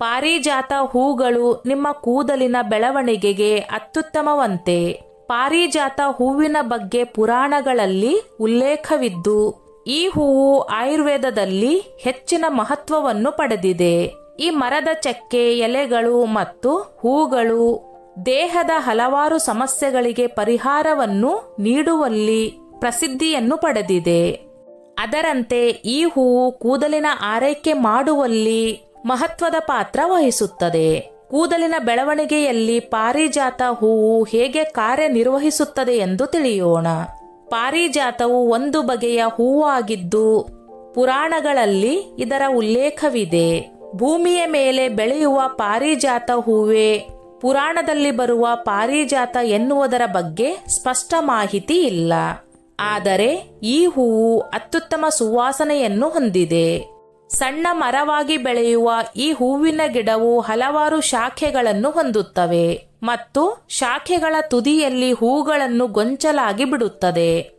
ಪಾರಿಜಾತ ಹೂಗಳು ನಿಮ್ಮ ಕೂದಲಿನ ಬೆಳವಣಿಗೆಗೆ ಅತ್ಯುತ್ತಮವಂತೆ. ಪಾರಿಜಾತ ಹೂವಿನ ಬಗ್ಗೆ ಪುರಾಣಗಳಲ್ಲಿ ಉಲ್ಲೇಖವಿದ್ದು ಈ ಹೂವು ಆಯುರ್ವೇದದಲ್ಲಿ ಹೆಚ್ಚಿನ ಮಹತ್ವವನ್ನು ಪಡೆದಿದೆ. ಈ ಮರದ ಚಕ್ಕೆ, ಎಲೆಗಳು ಮತ್ತು ಹೂಗಳು ದೇಹದ ಹಲವಾರು ಸಮಸ್ಯೆಗಳಿಗೆ ಪರಿಹಾರವನ್ನು ನೀಡುವಲ್ಲಿ ಪ್ರಸಿದ್ಧಿಯನ್ನು ಪಡೆದಿದೆ. ಅದರಂತೆ ಈ ಹೂವು ಕೂದಲಿನ ಆರೈಕೆ ಮಾಡುವಲ್ಲಿ ಮಹತ್ವದ ಪಾತ್ರ ವಹಿಸುತ್ತದೆ. ಕೂದಲಿನ ಬೆಳವಣಿಗೆಯಲ್ಲಿ ಪಾರಿಜಾತ ಹೂವು ಹೇಗೆ ಕಾರ್ಯನಿರ್ವಹಿಸುತ್ತದೆ ಎಂದು ತಿಳಿಯೋಣ. ಪಾರಿಜಾತವು ಒಂದು ಬಗೆಯ ಹೂವಾಗಿದ್ದು ಪುರಾಣಗಳಲ್ಲಿ ಇದರ ಉಲ್ಲೇಖವಿದೆ. ಭೂಮಿಯ ಮೇಲೆ ಬೆಳೆಯುವ ಪಾರಿಜಾತ ಹೂವೇ ಪುರಾಣದಲ್ಲಿ ಬರುವ ಪಾರಿಜಾತ ಎನ್ನುವುದರ ಬಗ್ಗೆ ಸ್ಪಷ್ಟ ಮಾಹಿತಿ ಇಲ್ಲ. ಆದರೆ ಈ ಹೂವು ಅತ್ಯುತ್ತಮ ಸುವಾಸನೆಯನ್ನು ಹೊಂದಿದೆ. ಸಣ್ಣ ಮರವಾಗಿ ಬೆಳೆಯುವ ಈ ಹೂವಿನ ಗಿಡವು ಹಲವಾರು ಶಾಖೆಗಳನ್ನು ಹೊಂದುತ್ತವೆ ಮತ್ತು ಶಾಖೆಗಳ ತುದಿಯಲ್ಲಿ ಹೂಗಳನ್ನು ಗೊಂಚಲಾಗಿ ಬಿಡುತ್ತದೆ.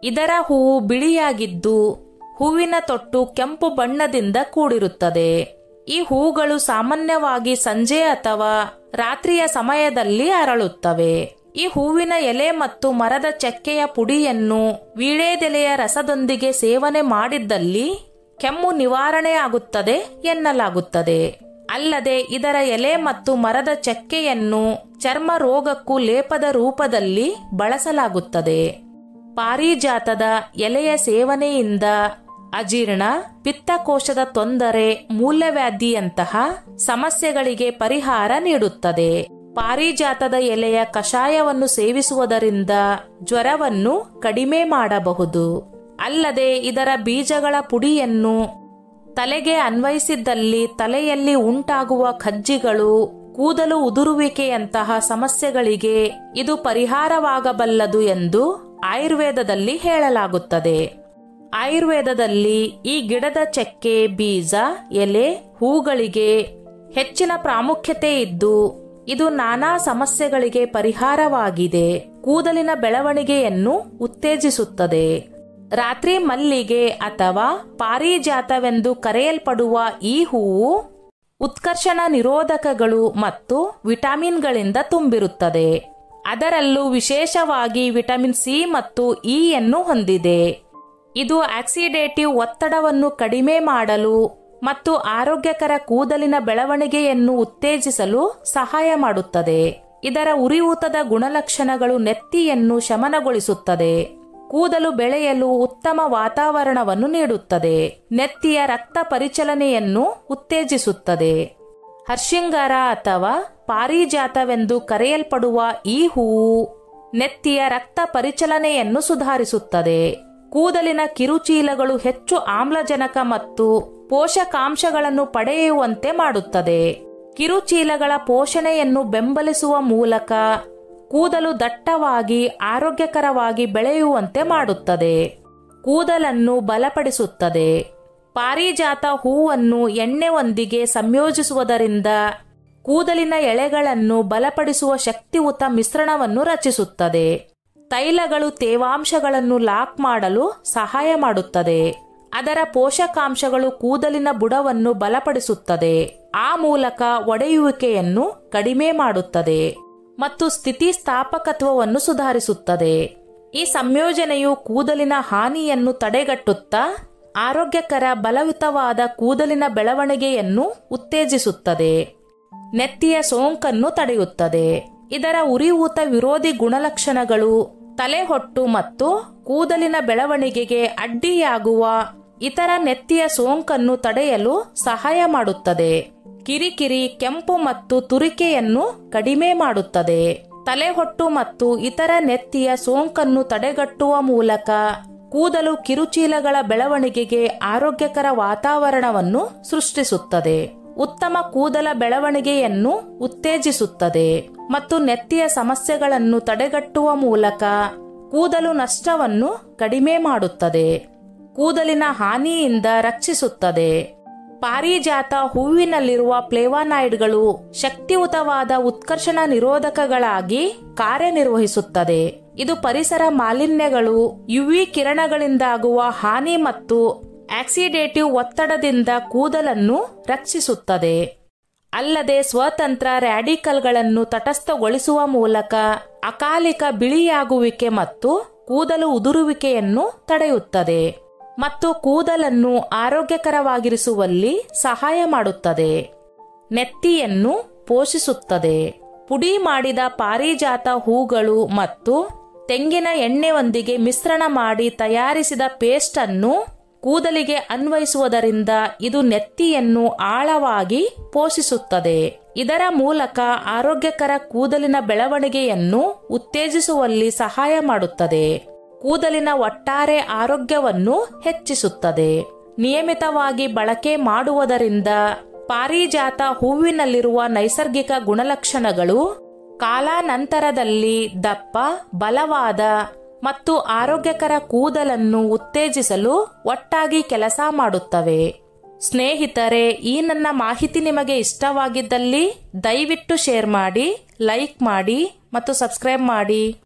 ಇದರ ಹೂವು ಬಿಳಿಯಾಗಿದ್ದು ಹೂವಿನ ತೊಟ್ಟು ಕೆಂಪು ಬಣ್ಣದಿಂದ ಕೂಡಿರುತ್ತದೆ. ಈ ಹೂಗಳು ಸಾಮಾನ್ಯವಾಗಿ ಸಂಜೆ ಅಥವಾ ರಾತ್ರಿಯ ಸಮಯದಲ್ಲಿ ಅರಳುತ್ತವೆ. ಈ ಹೂವಿನ ಎಲೆ ಮತ್ತು ಮರದ ಚಕ್ಕೆಯ ಪುಡಿಯನ್ನು ವೀಳ್ಯದೆಲೆಯ ರಸದೊಂದಿಗೆ ಸೇವನೆ ಮಾಡಿದ್ದಲ್ಲಿ ಕೆಮ್ಮು ನಿವಾರಣೆಯಾಗುತ್ತದೆ ಎನ್ನಲಾಗುತ್ತದೆ. ಅಲ್ಲದೆ ಇದರ ಎಲೆ ಮತ್ತು ಮರದ ಚಕ್ಕೆಯನ್ನು ಚರ್ಮ ರೋಗಕ್ಕೂ ಲೇಪದ ರೂಪದಲ್ಲಿ ಬಳಸಲಾಗುತ್ತದೆ. ಪಾರಿಜಾತದ ಎಲೆಯ ಸೇವನೆಯಿಂದ ಅಜೀರ್ಣ, ಪಿತ್ತಕೋಶದ ತೊಂದರೆ, ಮೂಲವ್ಯಾಧಿಯಂತಹ ಸಮಸ್ಯೆಗಳಿಗೆ ಪರಿಹಾರ ನೀಡುತ್ತದೆ. ಪಾರಿಜಾತದ ಎಲೆಯ ಕಷಾಯವನ್ನು ಸೇವಿಸುವುದರಿಂದ ಜ್ವರವನ್ನು ಕಡಿಮೆ ಮಾಡಬಹುದು. ಅಲ್ಲದೆ ಇದರ ಬೀಜಗಳ ಪುಡಿಯನ್ನು ತಲೆಗೆ ಅನ್ವಯಿಸಿದ್ದಲ್ಲಿ ತಲೆಯಲ್ಲಿ ಉಂಟಾಗುವ ಕಜ್ಜಿಗಳು, ಕೂದಲು ಉದುರುವಿಕೆಯಂತಹ ಸಮಸ್ಯೆಗಳಿಗೆ ಇದು ಪರಿಹಾರವಾಗಬಲ್ಲದು ಎಂದು ಆಯುರ್ವೇದದಲ್ಲಿ ಹೇಳಲಾಗುತ್ತದೆ. ಆಯುರ್ವೇದದಲ್ಲಿ ಈ ಗಿಡದ ಚಕ್ಕೆ, ಬೀಜ, ಎಲೆ, ಹೂಗಳಿಗೆ ಹೆಚ್ಚಿನ ಪ್ರಾಮುಖ್ಯತೆ ಇದ್ದು ಇದು ನಾನಾ ಸಮಸ್ಯೆಗಳಿಗೆ ಪರಿಹಾರವಾಗಿದೆ. ಕೂದಲಿನ ಬೆಳವಣಿಗೆಯನ್ನು ಉತ್ತೇಜಿಸುತ್ತದೆ. ರಾತ್ರಿ ಮಲ್ಲಿಗೆ ಅಥವಾ ಪಾರಿಜಾತವೆಂದು ಕರೆಯಲ್ಪಡುವ ಈ ಹೂವು ಉತ್ಕರ್ಷಣ ನಿರೋಧಕಗಳು ಮತ್ತು ವಿಟಮಿನ್ಗಳಿಂದ ತುಂಬಿರುತ್ತದೆ. ಅದರಲ್ಲೂ ವಿಶೇಷವಾಗಿ ವಿಟಮಿನ್ ಸಿ ಮತ್ತು ಇ ಯನ್ನು ಹೊಂದಿದೆ. ಇದು ಆಕ್ಸಿಡೇಟಿವ್ ಒತ್ತಡವನ್ನು ಕಡಿಮೆ ಮಾಡಲು ಮತ್ತು ಆರೋಗ್ಯಕರ ಕೂದಲಿನ ಬೆಳವಣಿಗೆಯನ್ನು ಉತ್ತೇಜಿಸಲು ಸಹಾಯ ಮಾಡುತ್ತದೆ. ಇದರ ಉರಿಯೂತದ ಗುಣಲಕ್ಷಣಗಳು ನೆತ್ತಿಯನ್ನು ಶಮನಗೊಳಿಸುತ್ತದೆ. ಕೂದಲು ಬೆಳೆಯಲು ಉತ್ತಮ ವಾತಾವರಣವನ್ನು ನೀಡುತ್ತದೆ. ನೆತ್ತಿಯ ರಕ್ತ ಪರಿಚಲನೆಯನ್ನು ಉತ್ತೇಜಿಸುತ್ತದೆ. ಹರ್ಷಿಂಗಾರ ಅಥವಾ ಪಾರಿಜಾತವೆಂದು ಕರೆಯಲ್ಪಡುವ ಈ ಹೂವು ನೆತ್ತಿಯ ರಕ್ತ ಪರಿಚಲನೆಯನ್ನು ಸುಧಾರಿಸುತ್ತದೆ. ಕೂದಲಿನ ಕಿರುಚೀಲಗಳು ಹೆಚ್ಚು ಆಮ್ಲಜನಕ ಮತ್ತು ಪೋಷಕಾಂಶಗಳನ್ನು ಪಡೆಯುವಂತೆ ಮಾಡುತ್ತದೆ. ಕಿರುಚೀಲಗಳ ಪೋಷಣೆಯನ್ನು ಬೆಂಬಲಿಸುವ ಮೂಲಕ ಕೂದಲು ದಟ್ಟವಾಗಿ ಆರೋಗ್ಯಕರವಾಗಿ ಬೆಳೆಯುವಂತೆ ಮಾಡುತ್ತದೆ. ಕೂದಲನ್ನು ಬಲಪಡಿಸುತ್ತದೆ. ಪಾರಿಜಾತ ಹೂವನ್ನು ಎಣ್ಣೆಯೊಂದಿಗೆ ಸಂಯೋಜಿಸುವುದರಿಂದ ಕೂದಲಿನ ಎಳೆಗಳನ್ನು ಬಲಪಡಿಸುವ ಶಕ್ತಿಯುತ ಮಿಶ್ರಣವನ್ನು ರಚಿಸುತ್ತದೆ. ತೈಲಗಳು ತೇವಾಂಶಗಳನ್ನು ಲಾಕ್ ಮಾಡಲು ಸಹಾಯ ಮಾಡುತ್ತದೆ. ಅದರ ಪೋಷಕಾಂಶಗಳು ಕೂದಲಿನ ಬುಡವನ್ನು ಬಲಪಡಿಸುತ್ತದೆ. ಆ ಮೂಲಕ ಒಡೆಯುವಿಕೆಯನ್ನು ಕಡಿಮೆ ಮಾಡುತ್ತದೆ ಮತ್ತು ಸ್ಥಿತಿಸ್ಥಾಪಕತ್ವವನ್ನು ಸುಧಾರಿಸುತ್ತದೆ. ಈ ಸಂಯೋಜನೆಯು ಕೂದಲಿನ ಹಾನಿಯನ್ನು ತಡೆಗಟ್ಟುತ್ತಾ ಆರೋಗ್ಯಕರ ಬಲಯುತವಾದ ಕೂದಲಿನ ಬೆಳವಣಿಗೆಯನ್ನು ಉತ್ತೇಜಿಸುತ್ತದೆ. ನೆತ್ತಿಯ ಸೋಂಕನ್ನು ತಡೆಯುತ್ತದೆ. ಇದರ ಉರಿಯೂತ ವಿರೋಧಿ ಗುಣಲಕ್ಷಣಗಳು ತಲೆಹೊಟ್ಟು ಮತ್ತು ಕೂದಲಿನ ಬೆಳವಣಿಗೆಗೆ ಅಡ್ಡಿಯಾಗುವ ಇತರ ನೆತ್ತಿಯ ಸೋಂಕನ್ನು ತಡೆಯಲು ಸಹಾಯ ಮಾಡುತ್ತದೆ. ಕಿರಿಕಿರಿ, ಕೆಂಪು ಮತ್ತು ತುರಿಕೆಯನ್ನು ಕಡಿಮೆ ಮಾಡುತ್ತದೆ. ತಲೆಹೊಟ್ಟು ಮತ್ತು ಇತರ ನೆತ್ತಿಯ ಸೋಂಕನ್ನು ತಡೆಗಟ್ಟುವ ಮೂಲಕ ಕೂದಲು ಕಿರುಚೀಲಗಳ ಬೆಳವಣಿಗೆಗೆ ಆರೋಗ್ಯಕರ ವಾತಾವರಣವನ್ನು ಸೃಷ್ಟಿಸುತ್ತದೆ. ಉತ್ತಮ ಕೂದಲ ಬೆಳವಣಿಗೆಯನ್ನು ಉತ್ತೇಜಿಸುತ್ತದೆ ಮತ್ತು ನೆತ್ತಿಯ ಸಮಸ್ಯೆಗಳನ್ನು ತಡೆಗಟ್ಟುವ ಮೂಲಕ ಕೂದಲು ನಷ್ಟವನ್ನು ಕಡಿಮೆ ಮಾಡುತ್ತದೆ. ಕೂದಲಿನ ಹಾನಿಯಿಂದ ರಕ್ಷಿಸುತ್ತದೆ. ಪಾರಿಜಾತ ಹೂವಿನಲ್ಲಿರುವ ಫ್ಲೇವಾನಾಯ್ಡ್ಗಳು ಶಕ್ತಿಯುತವಾದ ಉತ್ಕರ್ಷಣ ನಿರೋಧಕಗಳಾಗಿ ಕಾರ್ಯನಿರ್ವಹಿಸುತ್ತದೆ. ಇದು ಪರಿಸರ ಮಾಲಿನ್ಯಗಳು, ಯುವಿ ಕಿರಣಗಳಿಂದಾಗುವ ಹಾನಿ ಮತ್ತು ಆಕ್ಸಿಡೇಟಿವ್ ಒತ್ತಡದಿಂದ ಕೂದಲನ್ನು ರಕ್ಷಿಸುತ್ತದೆ. ಅಲ್ಲದೆ ಸ್ವತಂತ್ರ ರ್ಯಾಡಿಕಲ್ಗಳನ್ನು ತಟಸ್ಥಗೊಳಿಸುವ ಮೂಲಕ ಅಕಾಲಿಕ ಬಿಳಿಯಾಗುವಿಕೆ ಮತ್ತು ಕೂದಲು ಉದುರುವಿಕೆಯನ್ನು ತಡೆಯುತ್ತದೆ ಮತ್ತು ಕೂದಲನ್ನು ಆರೋಗ್ಯಕರವಾಗಿರಿಸುವಲ್ಲಿ ಸಹಾಯ ಮಾಡುತ್ತದೆ. ನೆತ್ತಿಯನ್ನು ಪೋಷಿಸುತ್ತದೆ. ಪುಡಿ ಮಾಡಿದ ಪಾರಿಜಾತ ಹೂಗಳು ಮತ್ತು ತೆಂಗಿನ ಎಣ್ಣೆಯೊಂದಿಗೆ ಮಿಶ್ರಣ ಮಾಡಿ ತಯಾರಿಸಿದ ಪೇಸ್ಟ್ ಅನ್ನು ಕೂದಲಿಗೆ ಅನ್ವಯಿಸುವುದರಿಂದ ಇದು ನೆತ್ತಿಯನ್ನು ಆಳವಾಗಿ ಪೋಷಿಸುತ್ತದೆ. ಇದರ ಮೂಲಕ ಆರೋಗ್ಯಕರ ಕೂದಲಿನ ಬೆಳವಣಿಗೆಯನ್ನು ಉತ್ತೇಜಿಸುವಲ್ಲಿ ಸಹಾಯ ಮಾಡುತ್ತದೆ. ಕೂದಲಿನ ಒಟ್ಟಾರೆ ಆರೋಗ್ಯವನ್ನು ಹೆಚ್ಚಿಸುತ್ತದೆ. ನಿಯಮಿತವಾಗಿ ಬಳಕೆ ಮಾಡುವುದರಿಂದ ಪಾರಿಜಾತ ಹೂವಿನಲ್ಲಿರುವ ನೈಸರ್ಗಿಕ ಗುಣಲಕ್ಷಣಗಳು ಕಾಲಾನಂತರದಲ್ಲಿ ದಪ್ಪ, ಬಲವಾದ ಮತ್ತು ಆರೋಗ್ಯಕರ ಕೂದಲನ್ನು ಉತ್ತೇಜಿಸಲು ಒಟ್ಟಾಗಿ ಕೆಲಸ ಮಾಡುತ್ತವೆ. ಸ್ನೇಹಿತರೆ, ಈ ನನ್ನ ಮಾಹಿತಿ ನಿಮಗೆ ಇಷ್ಟವಾಗಿದ್ದಲ್ಲಿ ದಯವಿಟ್ಟು ಶೇರ್ ಮಾಡಿ, ಲೈಕ್ ಮಾಡಿ ಮತ್ತು ಸಬ್ಸ್ಕ್ರೈಬ್ ಮಾಡಿ.